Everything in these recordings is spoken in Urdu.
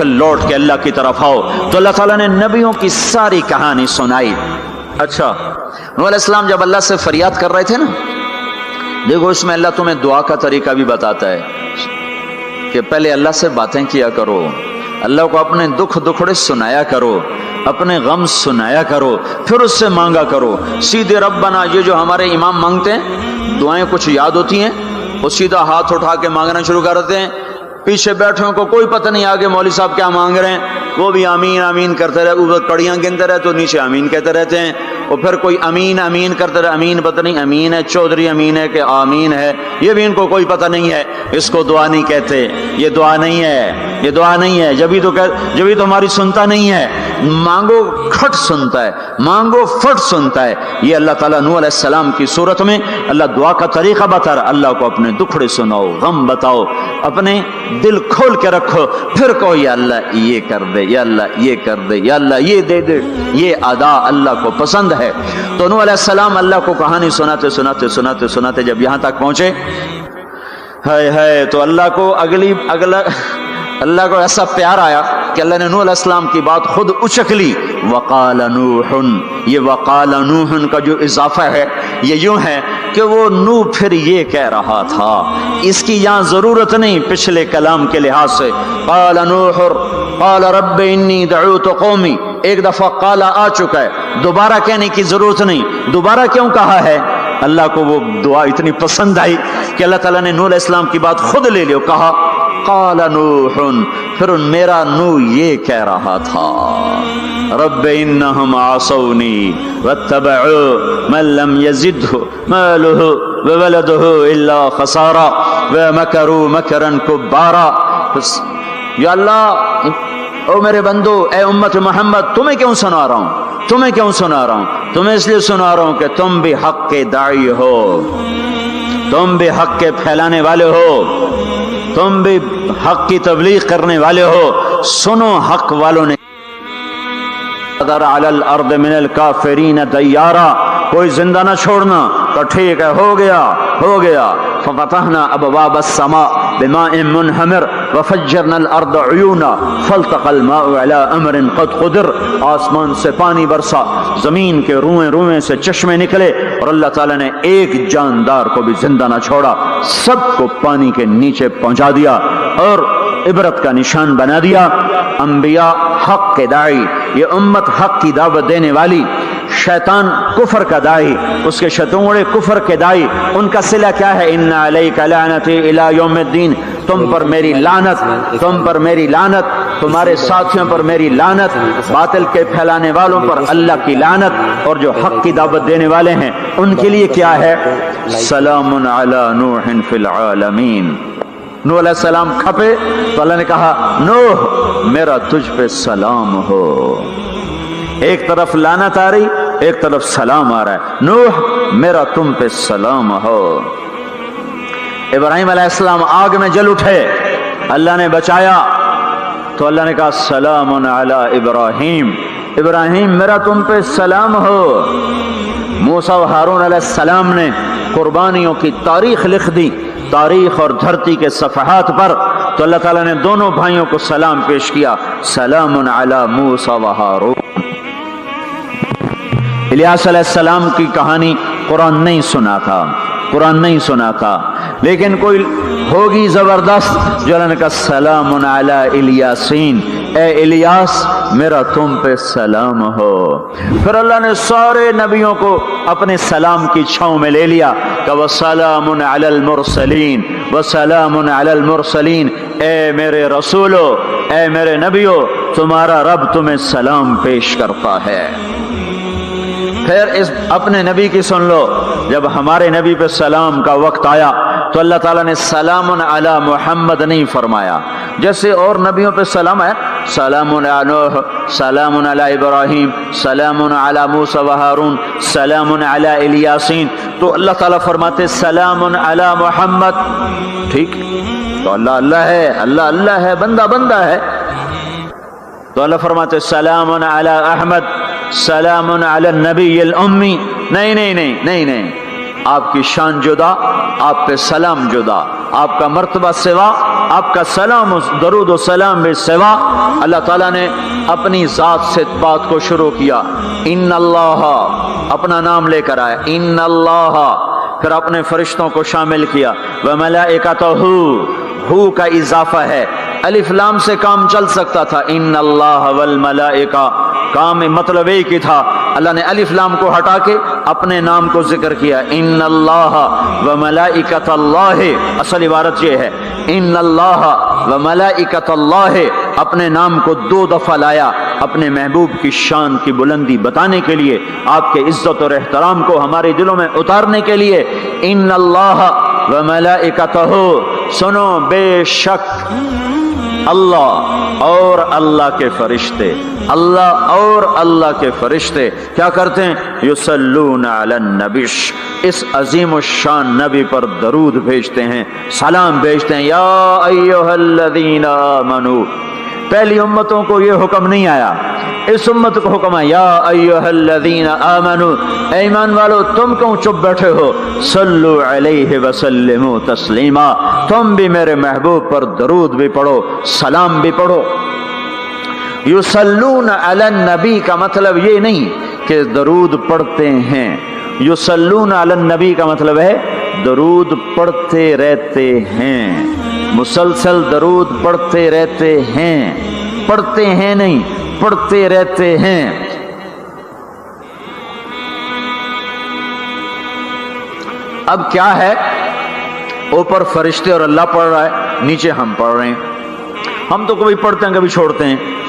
پھر لوٹ کے اللہ کی طرف آؤ. تو اللہ تعالیٰ نے نبیوں کی ساری کہانی سنائی. اچھا نوح علیہ السلام جب اللہ سے فریاد کر رہے تھے نا، دیکھو اس میں اللہ تمہیں دعا کا طریقہ بھی بتاتا ہے کہ پہلے اللہ سے باتیں کیا کرو، اللہ کو اپنے دکھ دکھڑے سنایا کرو، اپنے غم سنایا کرو، پھر اس سے مانگا کرو. سیدھے ربنا یہ جو ہمارے امام مانگتے ہیں دعائیں کچھ یاد ہوتی ہیں، وہ سیدھا ہاتھ اٹھا کے مانگنا شروع کر دیتے ہیں. پیچھے بیٹھوں کو کوئی پتہ نہیں آگے مولوی صاحب کیا مانگ رہے ہیں، وہ بھی آمین آمین کرتے رہے، اوپر کڑیاں گنتے رہے تو نیچے آمین کہتے رہتے ہیں. اور پھر کوئی امین امین کرتے رہے، امین پتہ نہیں امین ہے چودھری امین ہے کہ آمین ہے، یہ بھی ان کو کوئی پتہ نہیں ہے. اس کو دعا نہیں کہتے، یہ دعا نہیں ہے، یہ دعا نہیں ہے. جبھی تو ہماری سنتا نہیں ہے. مانگو کھٹ سنتا ہے، مانگو فٹ سنتا ہے. یہ اللہ تعالیٰ نوح علیہ السلام کی صورت میں اللہ دعا کا طریقہ بتا رہا. اللہ کو اپنے دکھڑے سناؤ، غم بتاؤ، اپنے دل کھول کے رکھو، پھر کہو یا اللہ یہ کر دے، یا اللہ یہ کر دے، یا اللہ یہ دے دے. یہ ادا اللہ کو پسند ہے. تو نوح علیہ السلام اللہ کو کہانی سناتے سناتے سناتے سناتے جب یہاں تک پہنچے، ہے تو اللہ کو اللہ کو ایسا پیار آیا کہ اللہ نے نوح علیہ السلام کی بات خود اچک لی. وقال نوح، یہ وقال نوح کا جو اضافہ ہے یہ یوں ہے کہ وہ نوح پھر یہ کہہ رہا تھا. اس کی یہاں ضرورت نہیں پچھلے کلام کے لحاظ سے. قال نوح قال رب انی دعوت قومی، ایک دفعہ قال آ چکا ہے، دوبارہ کہنے کی ضرورت نہیں. دوبارہ کیوں کہا ہے؟ اللہ کو وہ دعا اتنی پسند آئی کہ اللہ تعالیٰ نے نوح علیہ السلام کی بات خود لے لی. کہا قال نوح، پھر میرا نوح یہ کہہ رہا تھا رب انہم عصونی واتبعوا من لم یزدہ مالہ وولدہ الا خسارا ومکروا مکرا کبارا. یا اللہ، او میرے بندو، اے امت محمد، تمہیں کیوں سنا رہا ہوں؟ تمہیں کیوں سنا رہا ہوں؟ تمہیں اس لیے سنا رہا ہوں کہ تم بھی حق کے داعی ہو، تم بھی حق کے پھیلانے والے ہو، تم بھی حق کی تبلیغ کرنے والے ہو. سنو حق والوں نے قدر علی الارض من الکافرین دیارا، کوئی زندہ نہ چھوڑنا. تو ٹھیک ہے، ہو گیا. ففتحنا ابواب السماء بماء منہمر وفجرنا الارض عیونا فالتقى الماء على امر قد قدر. آسمان سے پانی برسا، زمین کے روئیں سے چشمے نکلے، اور اللہ تعالیٰ نے ایک جاندار کو بھی زندہ نہ چھوڑا، سب کو پانی کے نیچے پہنچا دیا اور عبرت کا نشان بنا دیا. انبیاء حق کے داعی، یہ امت حق کی دعوت دینے والی. شیطان کفر کا داعی، اس کے شتونڑے کفر کے داعی، ان کا صلہ کیا ہے؟ ان علیک لعنتی الی یوم الدین، تم پر میری لعنت، تم پر میری لعنت، تمہارے ساتھیوں پر میری لعنت، باطل کے پھیلانے والوں پر اللہ کی لعنت، اور جو حق کی دعوت دینے والے ہیں ان کے لیے کیا ہے؟ سلام علی نوح فی العالمین. نوح علیہ السلام کھپے تو اللہ نے کہا نوح میرا تجھ پہ سلام ہو. ایک طرف لعنت آ رہی، ایک طرف سلام آ رہا ہے. نوح میرا تم پہ سلام ہو. ابراہیم علیہ السلام آگ میں جل اٹھے، اللہ نے بچایا تو اللہ نے کہا سلام علی ابراہیم، ابراہیم میرا تم پہ سلام ہو. موسیٰ و ہارون علیہ السلام نے قربانیوں کی تاریخ لکھ دی، تاریخ اور دھرتی کے صفحات پر، تو اللہ تعالیٰ نے دونوں بھائیوں کو سلام پیش کیا، سلام علی موسیٰ و ہارون. الیاس علیہ السلام کی کہانی قرآن نہیں سنا تھا، لیکن کوئی ہوگی زبردست جو اللہ نے کہا سلام علی الیاسین، اے الیاس میرا تم پہ سلام ہو. پھر اللہ نے سارے نبیوں کو اپنے سلام کی چھاؤں میں لے لیا کہ وسلام علی المرسلین، وسلام علی المرسلین، اے میرے رسولو، اے میرے نبیو، تمہارا رب تمہیں سلام پیش کرتا ہے. پھر اس اپنے نبی کی سن لو، جب ہمارے نبی پہ سلام کا وقت آیا تو اللہ تعالیٰ نے سلام علی محمد نہیں فرمایا، جیسے اور نبیوں پہ سلام ہے، سلام علی نوح، سلام علی ابراہیم، سلام علی موسیٰ و ہارون، سلام علی الیاسین، تو اللہ تعالیٰ فرماتے سلام علی محمد. ٹھیک، تو اللہ اللہ ہے، اللہ اللہ ہے، بندہ بندہ ہے، تو اللہ فرماتے سلام علی احمد، سلام علی النبی الامی. نہیں، آپ کی شان جدا، آپ پہ سلام جدا. آپ کا مرتبہ سوا، آپ کا سلام درود و سلام بھی سوا۔ اللہ تعالیٰ نے اپنی ذات سے بات کو شروع کیا، ان اللہ، اپنا نام لے کر آیا ان اللہ، پھر اپنے فرشتوں کو شامل کیا، وملائکتہ، ہو کا اضافہ ہے، الف لام سے کام چل سکتا تھا، ان اللہ والملائکہ، کام مطلب ایک ہی تھا، اللہ نے الف لام کو ہٹا کے اپنے نام کو ذکر کیا، ان اللہ وملائکۃ اللہ، اصل عبارت یہ ہے ان اللہ وملائکۃ اللہ، اپنے نام کو 2 دفعہ لایا اپنے محبوب کی شان کی بلندی بتانے کے لیے، آپ کے عزت اور احترام کو ہمارے دلوں میں اتارنے کے لیے، ان اللہ وملائکتہ، سنو بے شک اللہ اور اللہ کے فرشتے، اللہ اور اللہ کے فرشتے کیا کرتے ہیں؟ یصلون علی النبی، اس عظیم الشان نبی پر درود بھیجتے ہیں، سلام بھیجتے ہیں۔ یا ایھا الذین آمنو، پہلی امتوں کو یہ حکم نہیں آیا، اس امت کو حکم ہے، یا ایھا الذین آمنو، اے ایمان والو تم کیوں چپ بیٹھے ہو، صلو علیہ وسلموا تسلیما، تم بھی میرے محبوب پر درود بھی پڑھو، سلام بھی پڑھو۔ یصلون علی النبی کا مطلب یہ نہیں کہ درود پڑھتے ہیں، یصلون علی النبی کا مطلب ہے درود پڑھتے رہتے ہیں، مسلسل درود پڑھتے رہتے ہیں، پڑھتے ہیں نہیں، پڑھتے رہتے ہیں۔ اب کیا ہے، اوپر فرشتے اور اللہ پڑھ رہا ہے، نیچے ہم پڑھ رہے ہیں، ہم تو کبھی پڑھتے ہیں کبھی چھوڑتے ہیں۔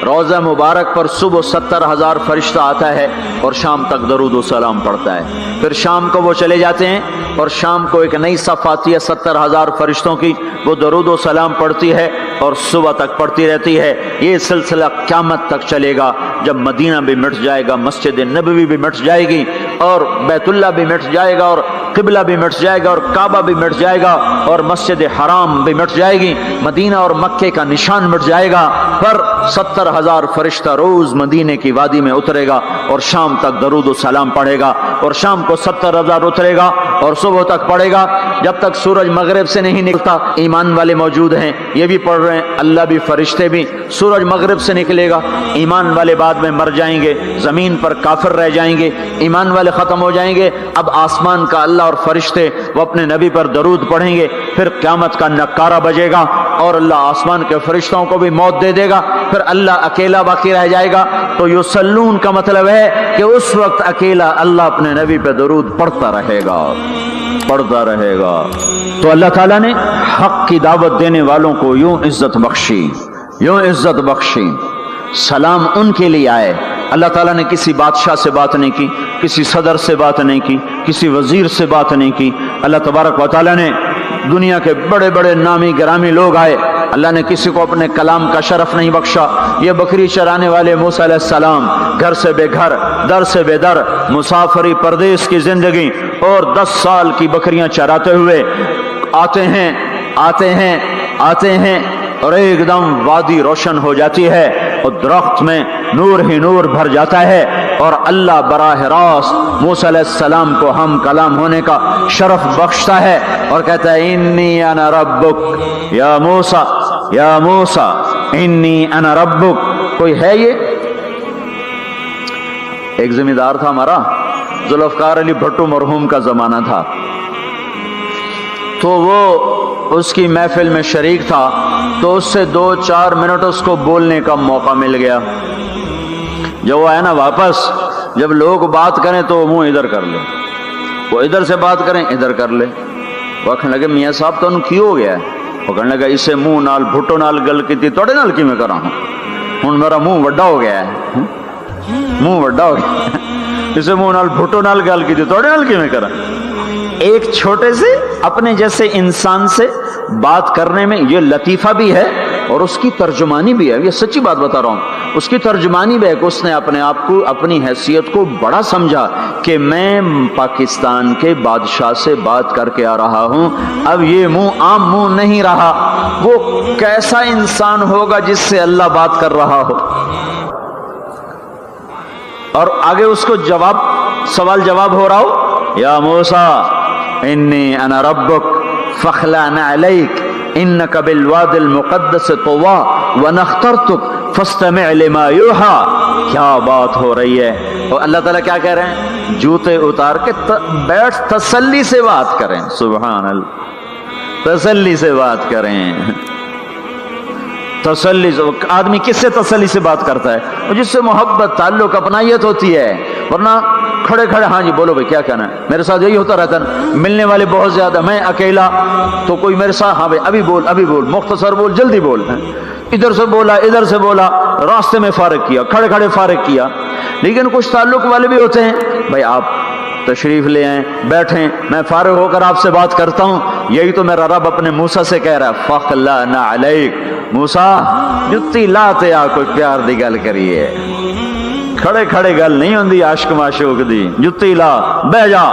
روزہ مبارک پر صبح 70,000 فرشتہ آتا ہے اور شام تک درود و سلام پڑھتا ہے، پھر شام کو وہ چلے جاتے ہیں اور شام کو ایک نئی صف آتی ہے 70,000 فرشتوں کی، وہ درود و سلام پڑھتی ہے اور صبح تک پڑھتی رہتی ہے۔ یہ سلسلہ قیامت تک چلے گا، جب مدینہ بھی مٹ جائے گا، مسجد نبوی بھی مٹ جائے گی، اور بیت اللہ بھی مٹ جائے گا، اور قبلہ بھی مٹ جائے گا، اور کعبہ بھی مٹ جائے گا، اور مسجد حرام بھی مٹ جائے گی، مدینہ اور مکے کا نشان مٹ جائے گا، پر 70,000 فرشتہ روز مدینے کی وادی میں اترے گا اور شام تک درود و سلام پڑھے گا، اور شام کو 70,000 اترے گا اور صبح تک پڑھے گا، جب تک سورج مغرب سے نہیں نکلتا۔ ایمان والے موجود ہیں، یہ بھی پڑھ رہے ہیں، اللہ بھی فرشتے بھی۔ سورج مغرب سے نکلے گا، ایمان والے بعد میں مر جائیں گے، زمین پر کافر رہ جائیں گے، ایمان والے ختم ہو جائیں گے، اب آسمان کا اللہ اور فرشتے وہ اپنے نبی پر درود پڑھیں گے، پھر قیامت کا نکارہ بجے گا اور اللہ آسمان کے فرشتوں کو بھی موت دے دے گا، پھر اللہ اکیلا باقی رہ جائے گا۔ تو یصلون کا مطلب ہے کہ اس وقت اکیلا اللہ اپنے نبی پہ درود پڑھتا رہے گا، پڑھتا رہے گا۔ تو اللہ تعالیٰ نے حق کی دعوت دینے والوں کو یوں عزت بخشی، یوں عزت بخشی۔ سلام ان کے لیے آئے، اللہ تعالیٰ نے کسی بادشاہ سے بات نہیں کی، کسی صدر سے بات نہیں کی، کسی وزیر سے بات نہیں کی، اللہ تبارک و تعالیٰ نے دنیا کے بڑے بڑے نامی گرامی لوگ آئے، اللہ نے کسی کو اپنے کلام کا شرف نہیں بخشا۔ یہ بکری چرانے والے موسیٰ علیہ السلام، گھر سے بے گھر، در سے بے در، مسافری پردیس کی زندگی، اور 10 سال کی بکریاں چراتے ہوئے آتے ہیں، آتے ہیں، آتے ہیں، اور ایک دم وادی روشن ہو جاتی ہے اور درخت میں نور ہی نور بھر جاتا ہے، اور اللہ براہ راست موسیٰ علیہ السلام کو ہم کلام ہونے کا شرف بخشتا ہے اور کہتا ہے انی انا ربک یا موسیٰ، یا موسیٰ انی انا ربک۔ کوئی ہے یہ؟ ایک ذمہ دار تھا ہمارا، ذوالفقار علی بھٹو مرحوم کا زمانہ تھا، تو وہ اس کی محفل میں شریک تھا، تو اس سے 2-4 منٹ اس کو بولنے کا موقع مل گیا۔ جب وہ آیا نا واپس، جب لوگ بات کریں تو وہ منہ ادھر کر لے، وہ ادھر سے بات کریں ادھر کر لے۔ وہ کہنے لگے میاں صاحب تو ان کی ہو گیا ہے؟ وہ کہنے لگا اسے منہ نال بھٹو نال گل کی تھی توڑے نال کی میں کرا ہوں میرا منہ وڈا ہو گیا ہے، منہ وڈا ہو گیا، اسے منہ نال بھٹو نال گل کی تھی توڑے نال کی میں کرا۔ ایک چھوٹے سے اپنے جیسے انسان سے بات کرنے میں یہ لطیفہ بھی ہے اور اس کی ترجمانی بھی ہے، یہ سچی بات بتا رہا ہوں، اس کی ترجمانی بھی ہے کہ اس نے اپنے آپ کو، اپنی حیثیت کو بڑا سمجھا کہ میں پاکستان کے بادشاہ سے بات کر کے آ رہا ہوں، اب یہ منہ عام منہ نہیں رہا، وہ کیسا انسان ہوگا جس سے اللہ بات کر رہا ہو۔ اور آگے اس کو جواب، سوال جواب ہو رہا ہو، یا موسیٰ انی انا ربک فخلع نعلیک انک بالواد المقدس طوی وانا اخترتک فاستمع لما یوحی. کیا بات ہو رہی ہے. اور اللہ تعالیٰ کیا کہہ رہے ہیں؟ جوتے اتار کے بیٹھ تسلی سے بات کریں. سبحان اللہ، تسلی سے بات کریں. تسلی سے آدمی کس سے تسلی سے بات کرتا ہے؟ جس سے محبت تعلق اپنائیت ہوتی ہے. ورنہ کھڑے کھڑے ہاں جی بولو بھائی کیا کہنا ہے. میرے ساتھ یہی ہوتا رہتا ہے، ملنے والے بہت زیادہ، میں اکیلا تو کوئی میرے ساتھ ہاں بھائی ابھی بول مختصر بول جلدی بول. ادھر سے بولا ادھر سے بولا، راستے میں فارغ کیا، کھڑے کھڑے فارغ کیا. لیکن کچھ تعلق والے بھی ہوتے ہیں، بھائی آپ تشریف لے آئیں بیٹھیں، میں فارغ ہو کر آپ سے بات کرتا ہوں. یہی تو میرا رب اپنے موسیٰ سے کہہ رہا ہے فخلع نعلیک. موسیٰ جتی لاتے آ کوئی پیار دی گل کریے، کھڑے کھڑے گل نہیں ہوندی عاشق معشوق دی. جتی لا بہ جا.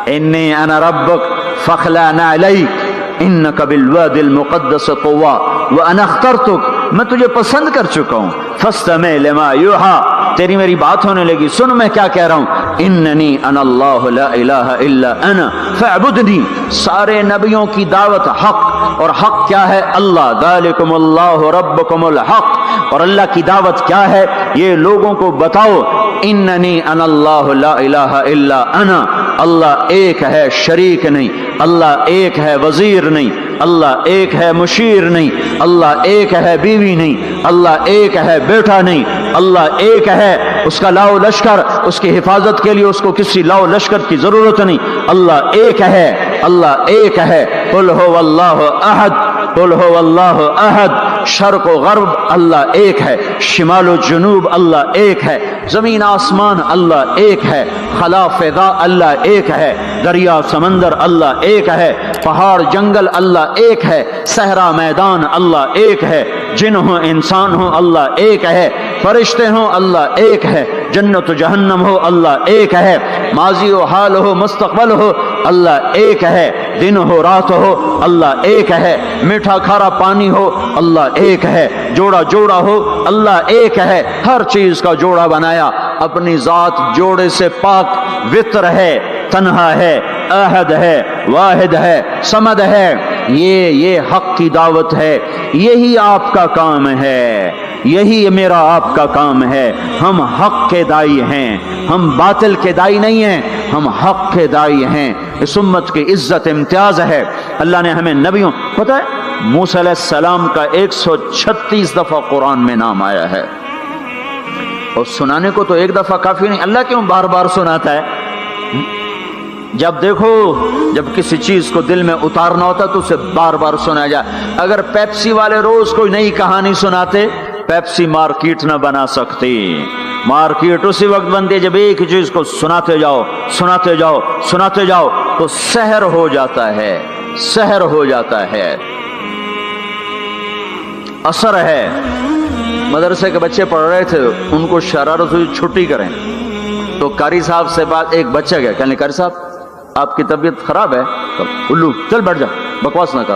انی انا ربک فخلع نعلیک انک بالواد المقدس طوی وانا اخترتک. میں تجھے پسند کر چکا ہوں. فاستمع لما یوحی. تیری میری بات ہونے لگی، سن میں کیا کہہ رہا ہوں. اننی انا اللہ لا الہ الا انا فاعبدنی. سارے نبیوں کی دعوت حق، اور حق کیا ہے؟ اللہ. ذالکم اللہ ربکم الحق. اور اللہ کی دعوت کیا ہے؟ یہ لوگوں کو بتاؤ اننی انا اللہ لا الہ الا انا. اللہ ایک ہے، شریک نہیں. اللہ ایک ہے، وزیر نہیں. اللہ ایک ہے، مشیر نہیں. اللہ ایک ہے، بیوی نہیں. اللہ ایک ہے، بیٹا نہیں. اللہ ایک ہے، اس کا لاؤ لشکر، اس کی حفاظت کے لیے اس کو کسی لاؤ لشکر کی ضرورت نہیں. اللہ ایک ہے، اللہ ایک ہے. قل هو اللہ احد، قل هو اللہ احد. شرق و غرب اللہ ایک ہے، شمال و جنوب اللہ ایک ہے، زمین آسمان اللہ ایک ہے، خلا فضا اللہ ایک ہے، دریا سمندر اللہ ایک ہے، پہاڑ جنگل اللہ ایک ہے، صحرا میدان اللہ ایک ہے، جن ہوں انسان ہوں اللہ ایک ہے، فرشتے ہوں اللہ ایک ہے، جنت و جہنم ہو اللہ ایک ہے، ماضی و حال ہو مستقبل ہو اللہ ایک ہے، دن ہو رات ہو اللہ ایک ہے، میٹھا کھارا پانی ہو اللہ ایک ہے، جوڑا جوڑا ہو اللہ ایک ہے. ہر چیز کا جوڑا بنایا. اپنی ذات جوڑے سے پاک، وطر ہے، تنہا ہے، احد ہے، واحد ہے، صمد ہے. یہ حق کی دعوت ہے. یہی آپ کا کام ہے، یہی میرا آپ کا کام ہے. ہم حق کے دائی ہیں، ہم باطل کے دائی نہیں ہیں، ہم حق کے دائی ہیں. اس امت کی عزت امتیاز ہے. اللہ نے ہمیں نبیوں، پتہ ہے موسیٰ علیہ السلام کا 136 دفعہ قرآن میں نام آیا ہے. اور سنانے کو تو ایک دفعہ کافی نہیں. اللہ کیوں بار بار سناتا ہے؟ جب دیکھو، جب کسی چیز کو دل میں اتارنا ہوتا تو اسے بار بار سنایا جائے. اگر پیپسی والے روز کوئی نئی کہانی سناتے، پیپسی مارکیٹ نہ بنا سکتی. مارکیٹ اسی وقت بنتی ہے جب ایک چیز کو سناتے جاؤ سناتے جاؤ سناتے جاؤ تو سحر ہو جاتا ہے، سحر ہو جاتا ہے، اثر ہے. مدرسے کے بچے پڑھ رہے تھے، ان کو شرارت ہوئی چھٹی کریں تو قاری صاحب سے بات، ایک بچہ گیا کہنے قاری صاحب آپ کی طبیعت خراب ہے. الو چل بیٹھ جا، بکواس نہ کر.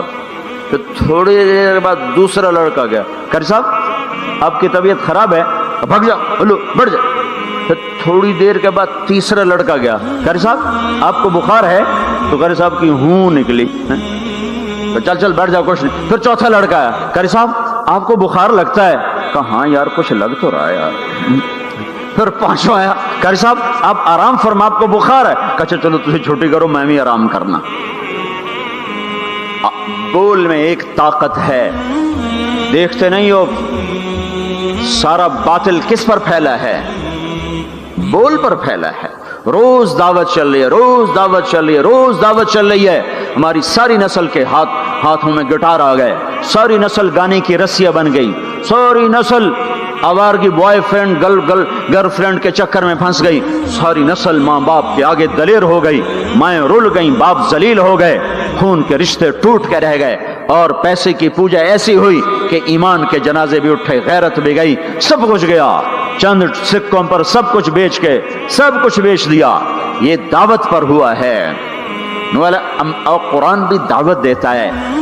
پھر تھوڑی دیر بعد دوسرا لڑکا گیا، قاری صاحب آپ کی طبیعت خراب ہے، بھگ جا، الو بیٹھ جا. پھر تھوڑی دیر کے بعد تیسرا لڑکا گیا، قاری صاحب آپ کو بخار ہے؟ تو قاری صاحب کی ہوں نکلی، چل چل بیٹھ جا کچھ نہیں. پھر چوتھا لڑکا آیا، قاری صاحب آپ کو بخار لگتا ہے؟ کہا ہاں یار کچھ لگ تو رہا ہے یار. پھر پانچواں آیا، قاری صاحب آپ آرام فرما، آپ کو بخار ہے؟ کہا چلو تجھے چھٹی کرو، میں بھی آرام کرنا. بول میں ایک طاقت ہے. دیکھتے نہیں ہو سارا باطل کس پر پھیلا ہے؟ بول پر پھیلا ہے. روز دعوت چل رہی ہے، روز دعوت چل رہی ہے، روز دعوت چل رہی ہے. ہماری ساری نسل کے ہاتھوں میں گٹار آ گئے، ساری نسل گانے کی رسیاں بن گئی، ساری نسل آوارگی بوائے فرینڈ گرل فرینڈ کے چکر میں پھنس گئی، ساری نسل ماں باپ کے آگے دلیر ہو گئی، مائیں رول گئیں، باپ ذلیل ہو گئے، خون کے رشتے ٹوٹ کے رہ گئے، اور پیسے کی پوجا ایسی ہوئی کہ ایمان کے جنازے بھی اٹھے، غیرت بھی گئی، سب کچھ گیا. چند سکوں پر سب کچھ بیچ کے سب کچھ بیچ دیا. یہ دعوت پر ہوا ہے. اور قرآن بھی دعوت دیتا ہے.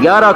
11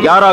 11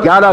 11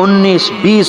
19-20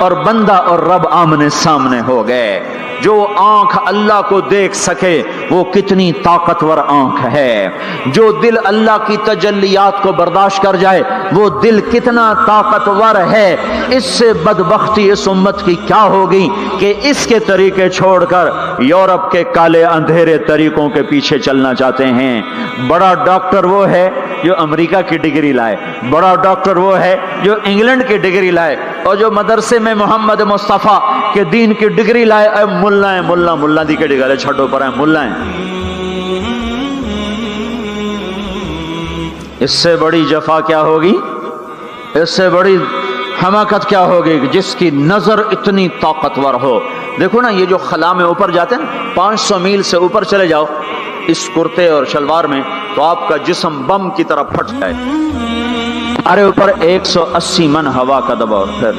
اور بندہ اور رب آمنے سامنے ہو گئے۔ جو آنکھ اللہ کو دیکھ سکے وہ کتنی طاقتور آنکھ ہے، جو دل اللہ کی تجلیات کو برداشت کر جائے وہ دل کتنا طاقتور ہے۔ اس سے بدبختی اس امت کی کیا ہوگی کہ اس کے طریقے چھوڑ کر یورپ کے کالے اندھیرے طریقوں کے پیچھے چلنا چاہتے ہیں۔ بڑا ڈاکٹر وہ ہے جو امریکہ کی ڈگری لائے، بڑا ڈاکٹر وہ ہے جو انگلینڈ کی ڈگری لائے، اور جو مدرسے میں محمد مصطفیٰ کے دین کی ڈگری لائے اے ملا ہے، ملا دی کے ڈگری چھٹو پر ہے ملا ہے۔ اس سے بڑی جفا کیا ہوگی، اس سے بڑی حماقت کیا ہوگی کہ جس کی نظر اتنی طاقتور ہو۔ دیکھو نا، یہ جو خلا میں اوپر جاتے ہیں نا، 500 میل سے اوپر چلے جاؤ اس کرتے اور شلوار میں تو آپ کا جسم بم کی طرح پھٹ جائے۔ ہمارے اوپر 180 من ہوا کا دباؤ، پھر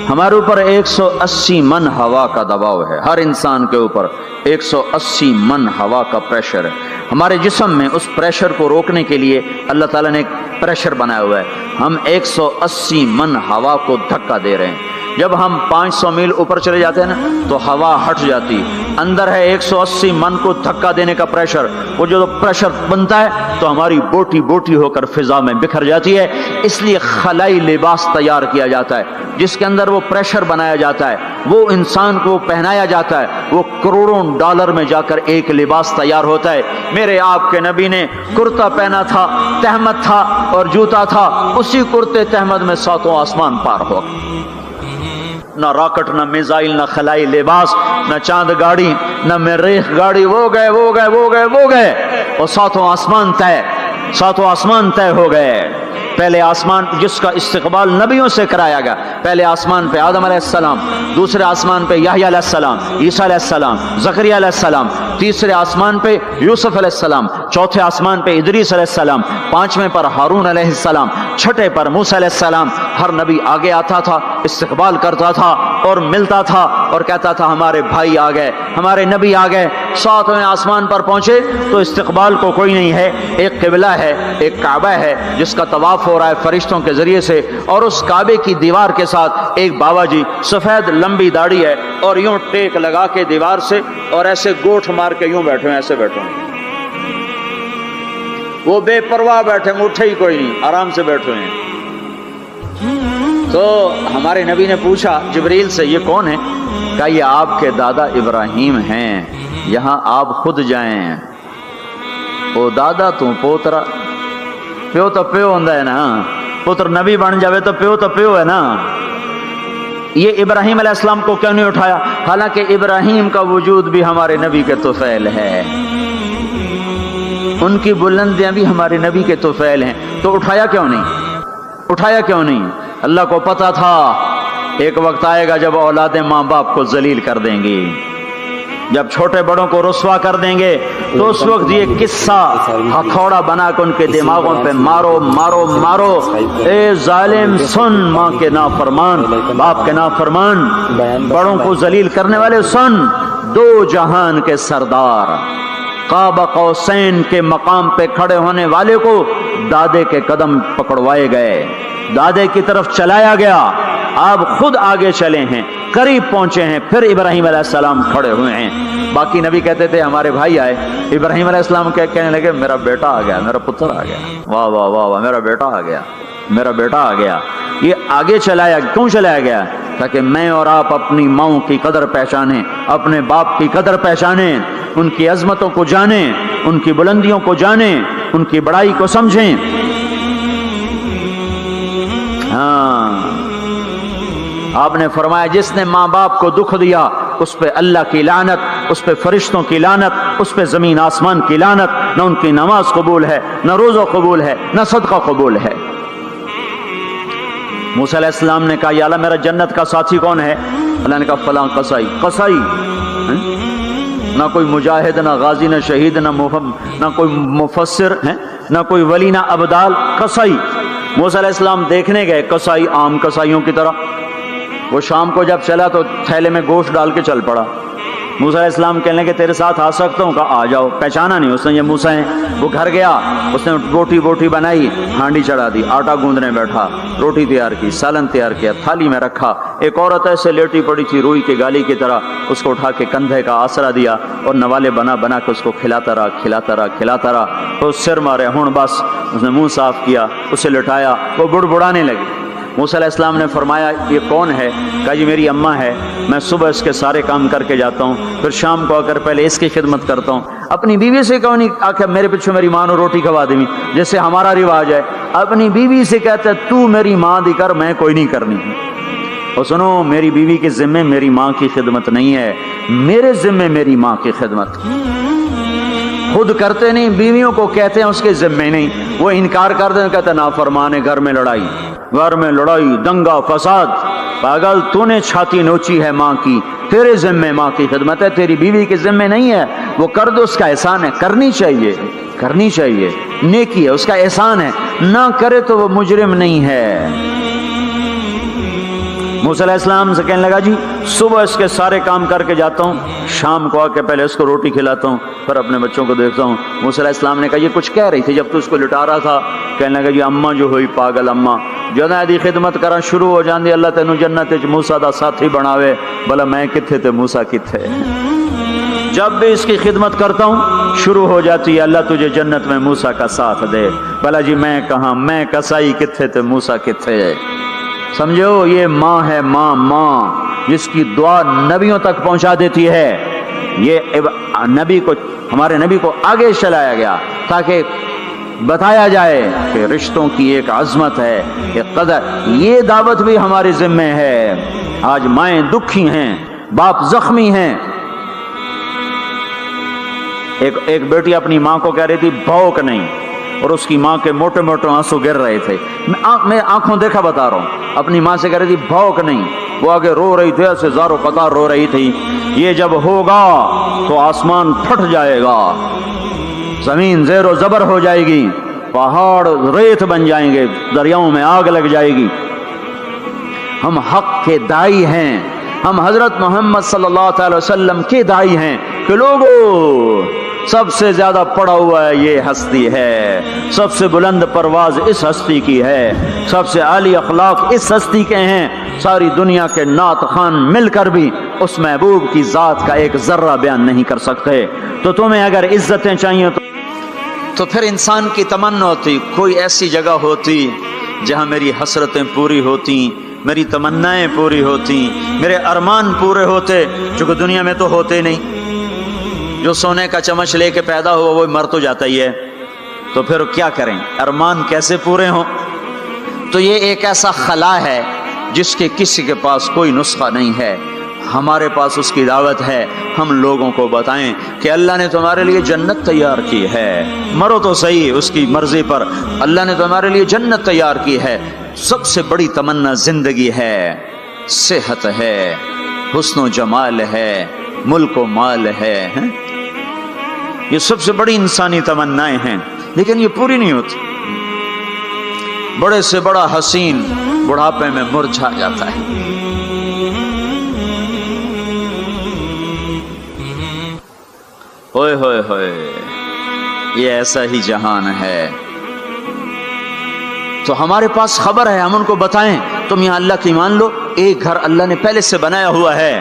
ہمارے اوپر 180 من ہوا کا دباؤ ہے، ہر انسان کے اوپر 180 من ہوا کا پریشر ہے۔ ہمارے جسم میں اس پریشر کو روکنے کے لیے اللہ تعالیٰ نے ایک پریشر بنایا ہوا ہے، ہم 180 من ہوا کو دھکا دے رہے ہیں۔ جب ہم 500 میل اوپر چلے جاتے ہیں نا تو ہوا ہٹ جاتی، اندر ہے 180 من کو دھکا دینے کا پریشر، وہ جو پریشر بنتا ہے تو ہماری بوٹی بوٹی ہو کر فضا میں بکھر جاتی ہے۔ اس لیے خلائی لباس تیار کیا جاتا ہے جس کے اندر وہ پریشر بنایا جاتا ہے، وہ انسان کو پہنایا جاتا ہے، وہ کروڑوں ڈالر میں جا کر ایک لباس تیار ہوتا ہے۔ میرے آپ کے نبی نے کرتا پہنا تھا، تہمت تھا اور جوتا تھا، اسی کرتے تہمت میں ساتوں آسمان پار ہو۔ نہ راکٹ، نہ میزائل، نہ خلائی لباس، نہ چاند گاڑی، نہ مریخ گاڑی، وہ گئے اور ساتوں آسمان طے ہو گئے۔ پہلے آسمان جس کا استقبال نبیوں سے کرایا گیا، پہلے آسمان پہ آدم علیہ السلام، دوسرے آسمان پہ یحییٰ علیہ السلام، عیسیٰ علیہ السلام، زکریا علیہ السلام، تیسرے آسمان پہ یوسف علیہ السلام، چوتھے آسمان پہ ادریس علیہ السلام، پانچویں پر ہارون علیہ السلام، چھٹے پر موسیٰ علیہ السلام۔ ہر نبی آگے آتا تھا، استقبال کرتا تھا اور ملتا تھا اور کہتا تھا ہمارے بھائی آ گئے، ہمارے نبی آ گئے۔ ساتویں آسمان پر پہنچے تو استقبال کو کوئی نہیں ہے، ایک قبلہ ہے، ایک کعبہ ہے جس کا طواف ہو رہا ہے فرشتوں کے ذریعے سے، اور اس کعبے کی دیوار کے ساتھ ایک بابا جی، سفید لمبی داڑھی ہے اور یوں ٹیک لگا کے دیوار سے اور ایسے گوٹھ مار کے یوں بیٹھے ہیں، ایسے بیٹھے ہیں، وہ بے پرواہ بیٹھے ہیں، اٹھے ہی کوئی نہیں، آرام سے بیٹھے ہیں۔ تو ہمارے نبی نے پوچھا جبریل سے یہ کون ہے؟ کہا یہ آپ کے دادا ابراہیم ہیں، یہاں آپ خود جائیں۔ او دادا تو پوترا، پیو تو پیو ہوندا ہے نا، پتر نبی بن جاوے تو پیو ہے نا۔ یہ ابراہیم علیہ السلام کو کیوں نہیں اٹھایا؟ حالانکہ ابراہیم کا وجود بھی ہمارے نبی کے طفیل ہے، ان کی بلندیاں بھی ہمارے نبی کے طفیل ہیں، تو اٹھایا کیوں نہیں؟ اللہ کو پتا تھا ایک وقت آئے گا جب اولادیں ماں باپ کو ذلیل کر دیں گی، جب چھوٹے بڑوں کو رسوا کر دیں گے، تو اس وقت یہ قصہ ہتھوڑا بنا کے ان کے دماغوں پہ مارو، اے ظالم سن، ماں کے نافرمان، باپ کے نافرمان، بڑوں کو ذلیل کرنے والے سن، دو جہان کے سردار، قاب قوسین کے مقام پہ کھڑے ہونے والے کو دادے کے قدم پکڑوائے گئے، دادے کی طرف چلایا گیا، آپ خود آگے چلے ہیں، قریب پہنچے ہیں، پھر ابراہیم علیہ السلام کھڑے ہوئے ہیں۔ باقی نبی کہتے تھے ہمارے بھائی آئے، ابراہیم علیہ السلام کہنے لگے میرا بیٹا آ گیا، میرا پتر آ گیا، واہ واہ واہ واہ، میرا بیٹا آ گیا۔ یہ آگے کیوں چلایا گیا؟ تاکہ میں اور آپ اپنی ماؤں کی قدر پہچانیں، اپنے باپ کی قدر پہچانیں، ان کی عظمتوں کو جانیں، ان کی بلندیوں کو جانیں، ان کی بڑائی کو سمجھیں۔ ہاں، آپ نے فرمایا جس نے ماں باپ کو دکھ دیا اس پہ اللہ کی لعنت، اس پہ فرشتوں کی لعنت، اس پہ زمین آسمان کی لعنت، نہ ان کی نماز قبول ہے، نہ روزہ قبول ہے، نہ صدقہ قبول ہے۔ موسیٰ علیہ السلام نے کہا یا اللہ میرا جنت کا ساتھی کون ہے؟ اللہ نے کہا فلاں قصائی، نہ کوئی مجاہد، نہ غازی، نہ شہید، نہ کوئی مفسر ہے، نہ کوئی ولی، نہ ابدال، قصائی۔ موسیٰ علیہ السلام دیکھنے گئے، قصائی عام قصائیوں کی طرح، وہ شام کو جب چلا تو تھیلے میں گوشت ڈال کے چل پڑا، موسیٰ علیہ السلام کہنے لگے تیرے ساتھ آ سکتا ہوں؟ کہا آ جاؤ۔ پہچانا نہیں اس نے یہ موسیٰ ہیں۔ وہ گھر گیا، اس نے روٹی بنائی، ہانڈی چڑھا دی، آٹا گوندنے بیٹھا، روٹی تیار کی، سالن تیار کیا، تھالی میں رکھا۔ ایک عورت ایسے لیٹی پڑی تھی روئی کے گالی کی طرح، اس کو اٹھا کے کندھے کا آسرا دیا اور نوالے بنا کے اس کو کھلاتا رہا۔ تو سر مارے، ہون بس، اس نے منہ صاف کیا، اسے لٹایا، وہ بڑبڑانے لگی۔ موسیٰ علیہ السلام نے فرمایا یہ کون ہے؟ کہا جی میری اماں ہے، میں صبح اس کے سارے کام کر کے جاتا ہوں، پھر شام کو آ کر پہلے اس کی خدمت کرتا ہوں۔ اپنی بیوی سے کہو نہیں آ کے میرے پیچھے میری ماں نے روٹی کھوا دی، جیسے ہمارا رواج ہے، اپنی بیوی سے کہتا ہے تو میری ماں دی کر، میں کوئی نہیں کرنی۔ اور سنو، میری بیوی کے ذمے میری ماں کی خدمت نہیں ہے، میرے ذمے میری ماں کی خدمت۔ خود کرتے نہیں، بیویوں کو کہتے ہیں اس کے ذمے نہیں، وہ انکار کر دیں، کہتے نافرمان ہے، گھر میں لڑائی، دنگا فساد۔ پاگل، تو نے چھاتی نوچی ہے ماں کی، تیرے ذمے ماں کی خدمت ہے، تیری بیوی کے ذمے نہیں ہے۔ وہ کر دو، اس کا احسان ہے، کرنی چاہیے، نیکی ہے، اس کا احسان ہے، نہ کرے تو وہ مجرم نہیں ہے۔ موسیٰ علیہ السلام سے کہنے لگا جی صبح اس کے سارے کام کر کے جاتا ہوں، شام کو آ کے پہلے اس کو روٹی کھلاتا ہوں، پھر اپنے بچوں کو دیکھتا ہوں۔ موسیٰ علیہ السلام نے کہا یہ کچھ کہہ رہی تھی جب تو اس کو لٹا رہا تھا؟ کہنے لگا جی اماں جو ہوئی پاگل اماں، جدوں دی خدمت کرا شروع ہو جاندی، اللہ تینوں جنت وچ موسیٰ دا ساتھی بناوے، بھلا میں کتھے تے موسیٰ کتھے۔ جب بھی اس کی خدمت کرتا ہوں شروع ہو جاتی ہے اللہ تجھے جنت میں موسیٰ کا ساتھ دے، بھلا جی میں کہاں، میں کسائی کتھے تے موسیٰ کتھے۔ سمجھو یہ ماں ہے، ماں جس کی دعا نبیوں تک پہنچا دیتی ہے۔ یہ ہمارے نبی کو آگے چلایا گیا تاکہ بتایا جائے کہ رشتوں کی ایک عظمت ہے، ایک قدر۔ یہ دعوت بھی ہمارے ذمہ ہے۔ آج مائیں دکھی ہیں، باپ زخمی ہیں۔ ایک بیٹی اپنی ماں کو کہہ رہی تھی بھوک نہیں، اور اس کی ماں کے موٹے موٹے آنسو گر رہے تھے۔ میں آنکھوں دیکھا بتا رہا ہوں، اپنی ماں سے کہہ رہی تھی بھوک نہیں، وہ آگے رو رہی تھی، ایسے زارو قطار رو رہی تھی۔ یہ جب ہوگا تو آسمان پھٹ جائے گا، زمین زیر و زبر ہو جائے گی، پہاڑ ریت بن جائیں گے، دریاؤں میں آگ لگ جائے گی۔ ہم حق کے دائی ہیں، ہم حضرت محمد صلی اللہ تعالی وسلم کے دائی ہیں کہ لوگوں سب سے زیادہ پڑا ہوا ہے یہ ہستی ہے، سب سے بلند پرواز اس ہستی کی ہے، سب سے عالی اخلاق اس ہستی کے ہیں۔ ساری دنیا کے نعت خوان مل کر بھی اس محبوب کی ذات کا ایک ذرہ بیان نہیں کر سکتے۔ تو تمہیں اگر عزتیں چاہیے تو پھر انسان کی تمنا ہوتی کوئی ایسی جگہ ہوتی جہاں میری حسرتیں پوری ہوتی، میری تمنائیں پوری ہوتی، میرے ارمان پورے ہوتے، جو کہ دنیا میں تو ہوتے نہیں۔ جو سونے کا چمچ لے کے پیدا ہوا وہ مر تو جاتا ہی ہے، تو پھر کیا کریں، ارمان کیسے پورے ہوں؟ تو یہ ایک ایسا خلا ہے جس کے کسی کے پاس کوئی نسخہ نہیں ہے، ہمارے پاس اس کی دعوت ہے۔ ہم لوگوں کو بتائیں کہ اللہ نے تمہارے لیے جنت تیار کی ہے، مرو تو صحیح اس کی مرضی پر، اللہ نے تمہارے لیے جنت تیار کی ہے۔ سب سے بڑی تمنا زندگی ہے، صحت ہے، حسن و جمال ہے، ملک و مال ہے، یہ سب سے بڑی انسانی تمنائیں ہیں، لیکن یہ پوری نہیں ہوتی۔ بڑے سے بڑا حسین بڑھاپے میں مرجھا جاتا ہے۔ ہوئے ہوئے ہوئے، یہ ایسا ہی جہان ہے۔ تو ہمارے پاس خبر ہے، ہم ان کو بتائیں تم یہاں اللہ کی مان لو، ایک گھر اللہ نے پہلے سے بنایا ہوا ہے،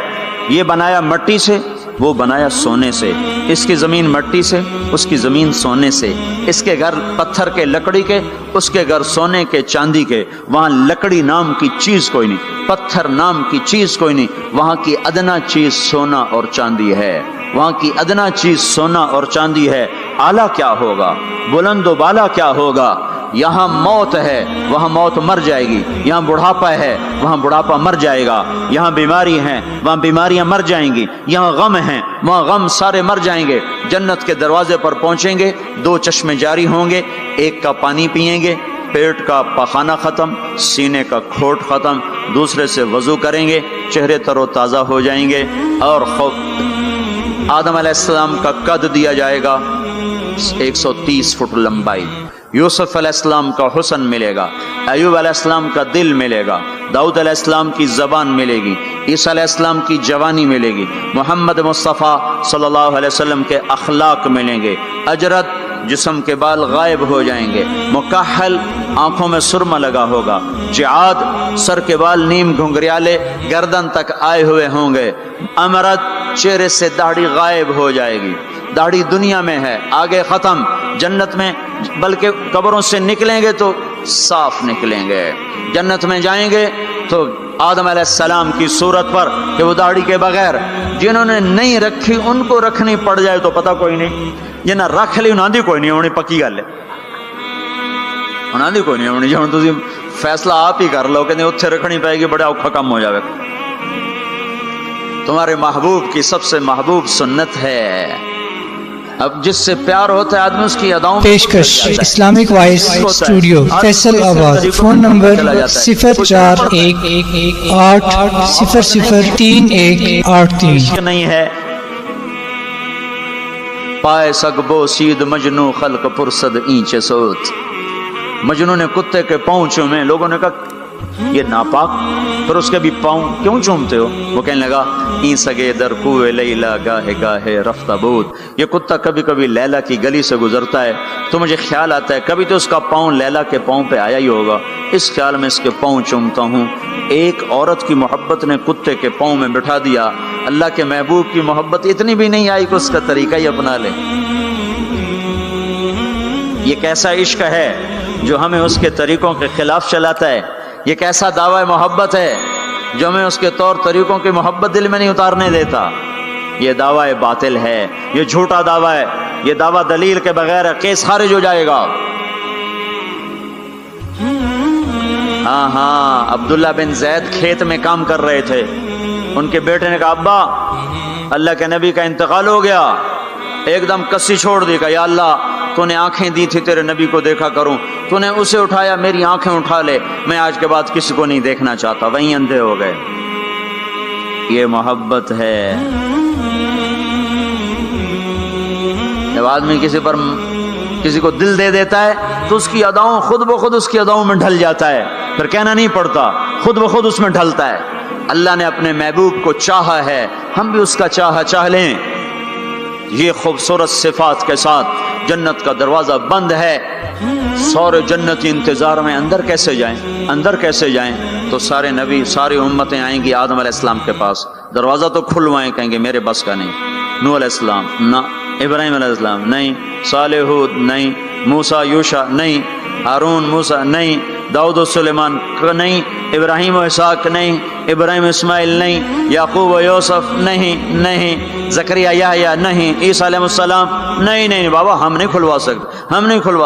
یہ بنایا مٹی سے، وہ بنایا سونے سے، اس کی زمین مٹی سے، اس کی زمین سونے سے، اس کے گھر پتھر کے لکڑی کے، اس کے گھر سونے کے چاندی کے، وہاں لکڑی نام کی چیز کوئی نہیں، پتھر نام کی چیز کوئی نہیں، وہاں کی ادنا چیز سونا اور چاندی ہے، وہاں کی ادنا چیز سونا اور چاندی ہے۔ اعلیٰ کیا ہوگا، بلند و بالا کیا ہوگا؟ یہاں موت ہے، وہاں موت مر جائے گی، یہاں بڑھاپا ہے، وہاں بڑھاپا مر جائے گا، یہاں بیماری ہیں، وہاں بیماریاں مر جائیں گی، یہاں غم ہیں، وہاں غم سارے مر جائیں گے۔ جنت کے دروازے پر پہنچیں گے، دو چشمے جاری ہوں گے، ایک کا پانی پیئیں گے، پیٹ کا پاخانہ ختم، سینے کا کھوٹ ختم، دوسرے سے وضو کریں گے، چہرے تر و تازہ ہو جائیں گے، اور آدم علیہ السلام کا قد دیا جائے گا 130 فٹ لمبائی، یوسف علیہ السلام کا حسن ملے گا، ایوب علیہ السلام کا دل ملے گا، داؤد علیہ السلام کی زبان ملے گی، عیسیٰ علیہ السلام کی جوانی ملے گی، محمد مصطفیٰ صلی اللہ علیہ وسلم کے اخلاق ملیں گے، اجرت جسم کے بال غائب ہو جائیں گے، مکحل آنکھوں میں سرما لگا ہوگا، جعاد سر کے بال نیم گھنگریالے گردن تک آئے ہوئے ہوں گے، امرد چہرے سے داڑھی غائب ہو جائے گی، داڑھی دنیا میں ہے آگے ختم، جنت میں بلکہ قبروں سے نکلیں گے تو صاف نکلیں گے، جنت میں جائیں گے تو آدم علیہ السلام کی صورت پر کہ وہ داڑھی کے بغیر، جنہوں نے نہیں رکھی ان کو رکھنی پڑ جائے تو پتہ کوئی نہیں، جنہیں رکھ لی انہاں دی کوئی نہیں ہونی، پکی گل ہے، انہاں دی کوئی نہیں ہونی، جہاں تسی فیصلہ آپ ہی کر لو کہ نہیں اتھے رکھنی پائے گی، بڑا اوکھا کم ہو جائے۔ تمہارے محبوب کی سب سے محبوب سنت ہے، اب جس سے پیار ہوتا ہے آدمی اس کی اداؤں پیشکش اسلامک وائس اسٹوڈیو فیصل آباد، فون نمبر 0411800383 نہیں ہے پائے سگبو سید مجنو خلق پرسد اینچ سوت، مجنو نے کتے کے پاؤں چومے، لوگوں نے کہا یہ ناپاک، پھر اس کے بھی پاؤں کیوں چومتے ہو؟ وہ کہنے لگا این سگے در کوئے لیلا گاہے گاہے رفتہ بود، یہ کتا کبھی کبھی لیلا کی گلی سے گزرتا ہے تو مجھے خیال آتا ہے کبھی تو اس کا پاؤں لیلا کے پاؤں پہ آیا ہی ہوگا، اس خیال میں اس کے پاؤں چومتا ہوں۔ ایک عورت کی محبت نے کتے کے پاؤں میں بٹھا دیا، اللہ کے محبوب کی محبت اتنی بھی نہیں آئی کہ اس کا طریقہ ہی اپنا لے۔ یہ کیسا عشق ہے جو ہمیں اس کے طریقوں کے خلاف چلاتا ہے، یہ کیسا دعویٰ محبت ہے جو ہمیں اس کے طور طریقوں کی محبت دل میں نہیں اتارنے دیتا، یہ دعویٰ باطل ہے، یہ جھوٹا دعویٰ ہے، یہ دعویٰ دلیل کے بغیر ہے، کیس خارج ہو جائے گا۔ ہاں عبداللہ بن زید کھیت میں کام کر رہے تھے، ان کے بیٹے نے کہا ابا اللہ کے نبی کا انتقال ہو گیا، ایک دم کسی چھوڑ دی، کہا یا اللہ تو نے آنکھیں دی تھی تیرے نبی کو دیکھا کروں، تو نے اسے اٹھایا، میری آنکھیں اٹھا لے، میں آج کے بعد کسی کو نہیں دیکھنا چاہتا، وہیں اندھے ہو گئے۔ یہ محبت ہے۔ جب آدمی کسی کو دل دے دیتا ہے تو اس کی اداؤں خود بخود اس کی اداؤں میں ڈھل جاتا ہے، پھر کہنا نہیں پڑتا، خود بخود اس میں ڈھلتا ہے۔ اللہ نے اپنے محبوب کو چاہا ہے، ہم بھی اس کا چاہ لیں۔ یہ خوبصورت صفات کے ساتھ جنت کا دروازہ بند ہے، سارے جنتی انتظار میں اندر کیسے جائیں؟ تو سارے نبی ساری امتیں آئیں گی آدم علیہ السلام کے پاس، دروازہ تو کھلوائیں، کہیں گے میرے بس کا نہیں، نوح علیہ السلام نہ، ابراہیم علیہ السلام نہیں، صالح ہود نہیں، موسیٰ یوشع نہیں، ہارون موسیٰ نہیں، داؤد و سلیمان نہیں، ابراہیم و اسحاق نہیں، ابراہیم اسماعیل نہیں، یعقوب و یوسف نہیں، زکریا یحییٰ نہیں، عیسیٰ علیہ السلام نہیں بابا ہم نہیں کھلوا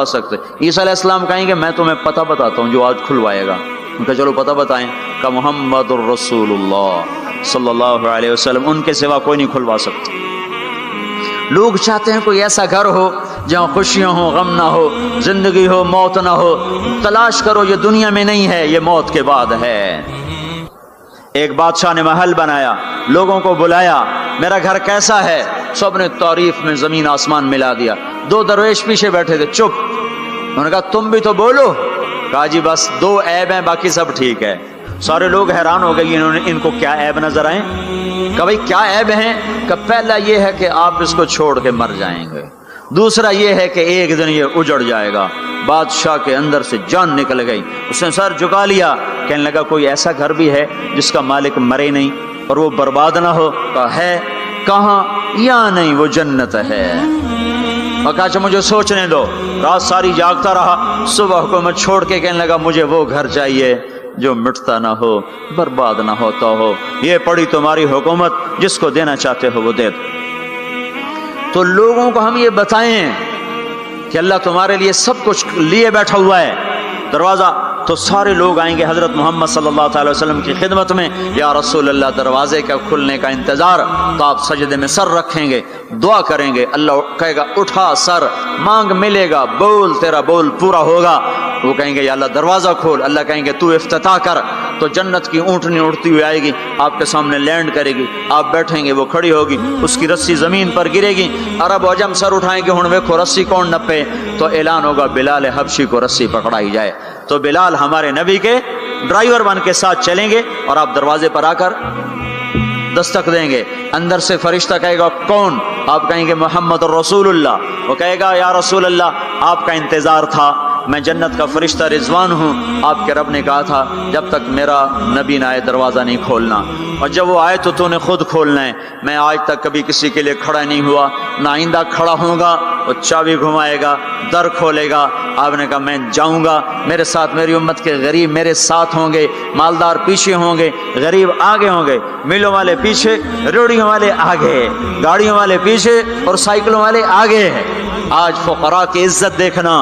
سکتے۔ عیسیٰ علیہ السلام کہیں گے میں تمہیں پتہ بتاتا ہوں جو آج کھلوائے گا، ان کا چلو پتہ بتائیں، کہ محمد الرسول اللہ صلی اللہ علیہ وسلم، ان کے سوا کوئی نہیں کھلوا سکتا۔ لوگ چاہتے ہیں کوئی ایسا گھر ہو جہاں خوشیاں ہو، غم نہ ہو، زندگی ہو، موت نہ ہو، تلاش کرو، یہ دنیا میں نہیں ہے، یہ موت کے بعد ہے۔ ایک بادشاہ نے محل بنایا، لوگوں کو بلایا، میرا گھر کیسا ہے؟ سب نے تعریف میں زمین آسمان ملا دیا۔ دو درویش پیچھے بیٹھے تھے، چپ، انہوں نے کہا تم بھی تو بولو، کہا جی بس دو عیب ہیں باقی سب ٹھیک ہے۔ سارے لوگ حیران ہو گئے، ان کو کیا عیب نظر آئے؟ کہ بھائی کیا عیب ہیں؟ کہ پہلا یہ ہے کہ آپ اس کو چھوڑ کے مر جائیں گے، دوسرا یہ ہے کہ ایک دن یہ اجڑ جائے گا۔ بادشاہ کے اندر سے جان نکل گئی، اس نے سر جھکا لیا، کہنے لگا کوئی ایسا گھر بھی ہے جس کا مالک مرے نہیں اور وہ برباد نہ ہو؟ کہا ہے، کہاں؟ یا نہیں وہ جنت ہے۔ اور کہا اچھا مجھے سوچنے دو، رات ساری جاگتا رہا، صبح کو میں چھوڑ کے کہنے لگا مجھے وہ گھر چاہیے جو مٹتا نہ ہو، برباد نہ ہوتا ہو، یہ پڑی تمہاری حکومت، جس کو دینا چاہتے ہو وہ دے دو۔ تو لوگوں کو ہم یہ بتائیں کہ اللہ تمہارے لیے سب کچھ لیے بیٹھا ہوا ہے، دروازہ، تو سارے لوگ آئیں گے حضرت محمد صلی اللہ تعالی وسلم کی خدمت میں، یا رسول اللہ دروازے کا کھلنے کا انتظار، تو آپ سجدے میں سر رکھیں گے، دعا کریں گے، اللہ کہے گا اٹھا سر، مانگ ملے گا، بول تیرا بول پورا ہوگا۔ وہ کہیں گے یا اللہ دروازہ کھول، اللہ کہیں گے تو افتتاح کر، تو جنت کی اونٹنی اڑتی ہوئی آئے گی، آپ کے سامنے لینڈ کرے گی، آپ بیٹھیں گے، وہ کھڑی ہوگی، اس کی رسی زمین پر گرے گی، عرب و عجم سر اٹھائیں گے، ہن ویکھو رسی کون نپے، تو اعلان ہوگا بلال حبشی کو رسی پکڑائی جائے، تو بلال ہمارے نبی کے ڈرائیور بن کے ساتھ چلیں گے، اور آپ دروازے پر آ کر دستک دیں گے، اندر سے فرشتہ کہے گا کون؟ آپ کہیں گے محمد رسول اللہ، وہ کہے گا یا رسول اللہ آپ کا انتظار تھا، میں جنت کا فرشتہ رضوان ہوں، آپ کے رب نے کہا تھا جب تک میرا نبی نہ آئے دروازہ نہیں کھولنا، اور جب وہ آئے تو نے خود کھولنا ہے، میں آج تک کبھی کسی کے لیے کھڑا نہیں ہوا، نہ آئندہ کھڑا ہوں گا، وہ چابی گھمائے گا، در کھولے گا، آپ نے کہا میں جاؤں گا، میرے ساتھ میری امت کے غریب میرے ساتھ ہوں گے، مالدار پیچھے ہوں گے، غریب آگے ہوں گے، میلوں والے پیچھے، ریڑھیوں والے آگے، گاڑیوں والے پیچھے اور سائیکلوں والے آگے ہیں۔ آج فقراء کی عزت دیکھنا،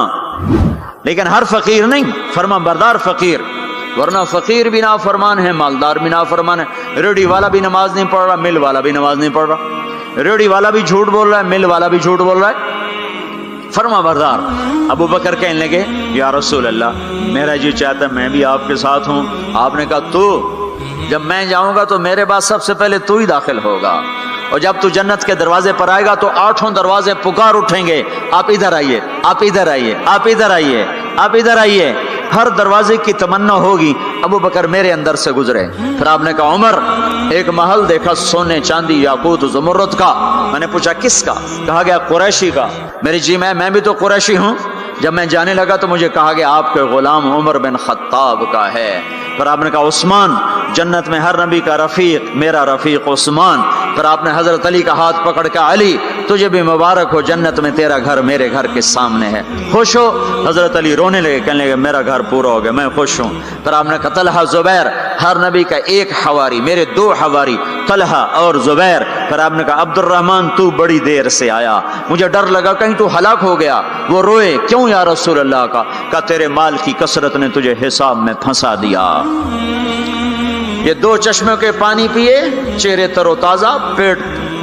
لیکن ہر فقیر نہیں، فرما بردار فقیر، ورنہ فقیر بھی نافرمان ہے، مالدار بھی نافرمان ہے، ریڑھی والا بھی نماز نہیں پڑھ رہا، مل والا بھی نماز نہیں پڑھ رہا، ریڑھی والا بھی جھوٹ بول رہا ہے، مل والا بھی جھوٹ بول رہا ہے، فرما بردار۔ ابو بکر کہنے لگے یا رسول اللہ میرا جی چاہتا ہے میں بھی آپ کے ساتھ ہوں، آپ نے کہا تو جب میں جاؤں گا تو میرے بعد سب سے پہلے تو ہی داخل ہوگا، اور جب تو جنت کے دروازے پر آئے گا تو 8 دروازے پکار اٹھیں گے، آپ ادھر آئیے، آپ ادھر آئیے، آپ ادھر آئیے، آپ ادھر آئیے، ہر دروازے کی تمنا ہوگی ابو بکر میرے اندر سے گزرے۔ پھر آپ نے کہا عمر ایک محل دیکھا سونے چاندی یاقوت زمرد کا، میں نے پوچھا کس کا؟ کہا گیا قریشی کا۔ میری جی میں بھی تو قریشی ہوں۔ جب میں جانے لگا تو مجھے کہا گیا آپ کے غلام عمر بن خطاب کا ہے۔ پھر آپ نے کہا عثمان، جنت میں ہر نبی کا رفیق، میرا رفیق عثمان۔ پھر آپ نے حضرت علی کا ہاتھ پکڑ کے علی تجھے بھی مبارک ہو، جنت میں تیرا گھر میرے گھر کے سامنے ہے، خوش ہو؟ حضرت علی رونے لگے، کہنے لگے میرا گھر پورا ہو گیا، میں خوش ہوں۔ پھر آپ نے کہا طلحہ زبیر، ہر نبی کا ایک حواری، میرے 2 حواری طلحہ اور زبیر۔ پھر آپ نے کہا عبد الرحمن تو بڑی دیر سے آیا، مجھے ڈر لگا کہیں تو ہلاک ہو گیا۔ وہ روئے، کیوں یا رسول اللہ کا؟ کہا تیرے مال کی کثرت نے تجھے حساب میں پھنسا دیا۔ یہ 2 چشموں کے پانی پیے، چہرے تر و تازہ، پیٹ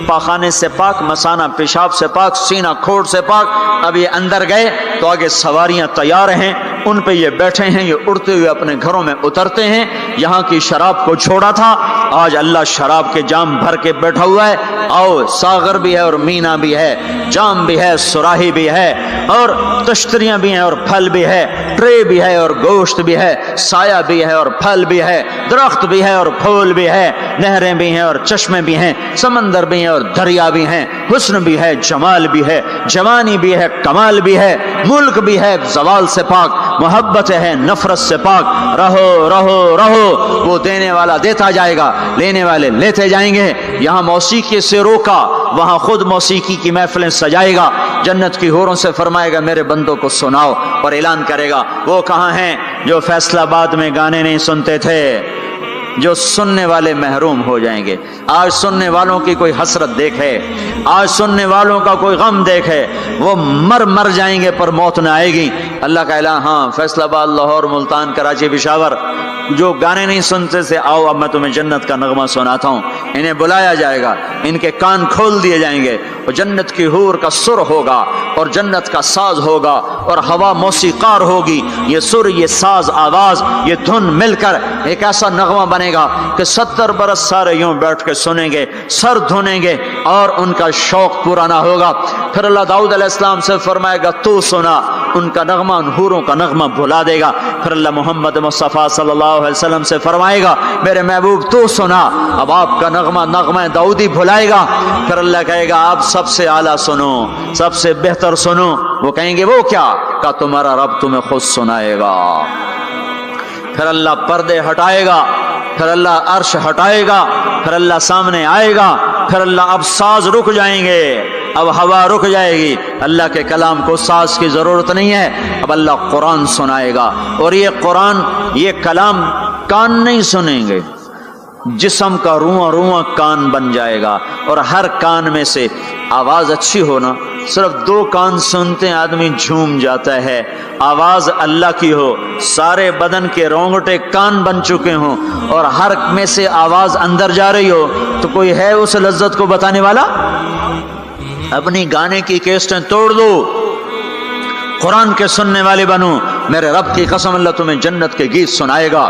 پاخانے سے پاک، مثانہ پیشاب سے پاک، سینہ کھوٹ سے پاک۔ اب یہ اندر گئے تو آگے سواریاں تیار ہیں، ان پہ یہ بیٹھے ہیں، یہ اڑتے ہوئے اپنے گھروں میں اترتے ہیں۔ یہاں کی شراب کو چھوڑا تھا، آج اللہ شراب کے جام بھر کے بیٹھا ہوا ہے۔ آؤ، ساغر بھی ہے اور مینا بھی ہے، جام بھی ہے، سراہی بھی ہے، اور تشتریاں بھی ہیں اور پھل بھی ہے، ٹرے بھی ہے اور گوشت بھی ہے، سایہ بھی ہے اور پھل بھی ہے، درخت بھی ہے اور پھول بھی ہے، نہریں بھی ہیں اور چشمے بھی ہیں، سمندر بھی ہیں اور دریا بھی ہیں، حسن بھی ہے، جمال بھی ہے، جوانی بھی ہے، کمال بھی ہے، ملک بھی ہے زوال سے پاک، محبت ہے نفرت سے پاک۔ رہو رہو رہو، وہ دینے والا دیتا جائے گا، لینے والے لیتے جائیں گے۔ یہاں موسیقی سے روکا، وہاں خود موسیقی کی محفلیں سجائے گا، جنت کی حوروں سے فرمائے گا میرے بندوں کو سناؤ، اور اعلان کرے گا وہ کہاں ہیں جو فیصلہ آباد میں گانے نہیں سنتے تھے، جو سننے والے محروم ہو جائیں گے۔ آج سننے والوں کی کوئی حسرت دیکھے، آج سننے والوں کا کوئی غم دیکھے، وہ مر جائیں گے پر موت نہ آئے گی۔ اللہ کا اعلان، ہاں فیصلہ آباد، لاہور، ملتان، کراچی، پشاور، جو گانے نہیں سنتے سے آؤ اب میں تمہیں جنت کا نغمہ سناتا ہوں۔ انہیں بلایا جائے گا، ان کے کان کھول دیے جائیں گے، اور جنت کی حور کا سر ہوگا اور جنت کا ساز ہوگا، اور ہوا موسیقار ہوگی۔ یہ سر، یہ ساز، آواز، یہ دھن مل کر ایک ایسا نغمہ بنے گا کہ 70 برس سارے یوں بیٹھ کے سنیں گے، سر دھونیں گے، اور ان کا شوق پورا نہ ہوگا۔ پھر اللہ داؤد علیہ السلام سے فرمائے گا تو سنا، ان کا نغمہ، ان حوروں کا نغمہ بھلا دے گا۔ پھر اللہ محمد مصطفیٰ صلی اللہ علیہ وسلم سے فرمائے گا میرے محبوب تو سنا، اب آپ کا نغمہ داؤدی بھلائے گا۔ پھر اللہ کہے گا آپ سب سے اعلیٰ سنو، سب سے بہتر سنو۔ وہ کہیں گے وہ کیا؟ کہ تمہارا رب تمہیں خود سنائے گا۔ پھر اللہ پردے ہٹائے گا، پھر اللہ عرش ہٹائے گا، پھر اللہ سامنے آئے گا، پھر اللہ اب ساز رک جائیں گے، اب ہوا رک جائے گی، اللہ کے کلام کو ساز کی ضرورت نہیں ہے، اب اللہ قرآن سنائے گا۔ اور یہ قرآن، یہ کلام کان نہیں سنیں گے، جسم کا رواں رواں کان بن جائے گا، اور ہر کان میں سے آواز اچھی ہونا، صرف 2 کان سنتے ہیں آدمی جھوم جاتا ہے، آواز اللہ کی ہو، سارے بدن کے رونگٹے کان بن چکے ہوں، اور ہر میں سے آواز اندر جا رہی ہو، تو کوئی ہے اس لذت کو بتانے والا؟ اپنی گانے کی کیسٹیں توڑ دو، قرآن کے سننے والے بنو، میرے رب کی قسم اللہ تمہیں جنت کے گیت سنائے گا۔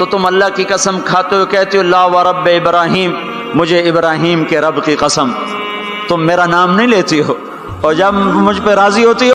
تو تم اللہ کی قسم کھاتے ہو کہتے ہو لا ورب ابراہیم، مجھے ابراہیم کے رب کی قسم، تم میرا نام نہیں لیتی ہو، اور جب مجھ پہ راضی ہوتی ہو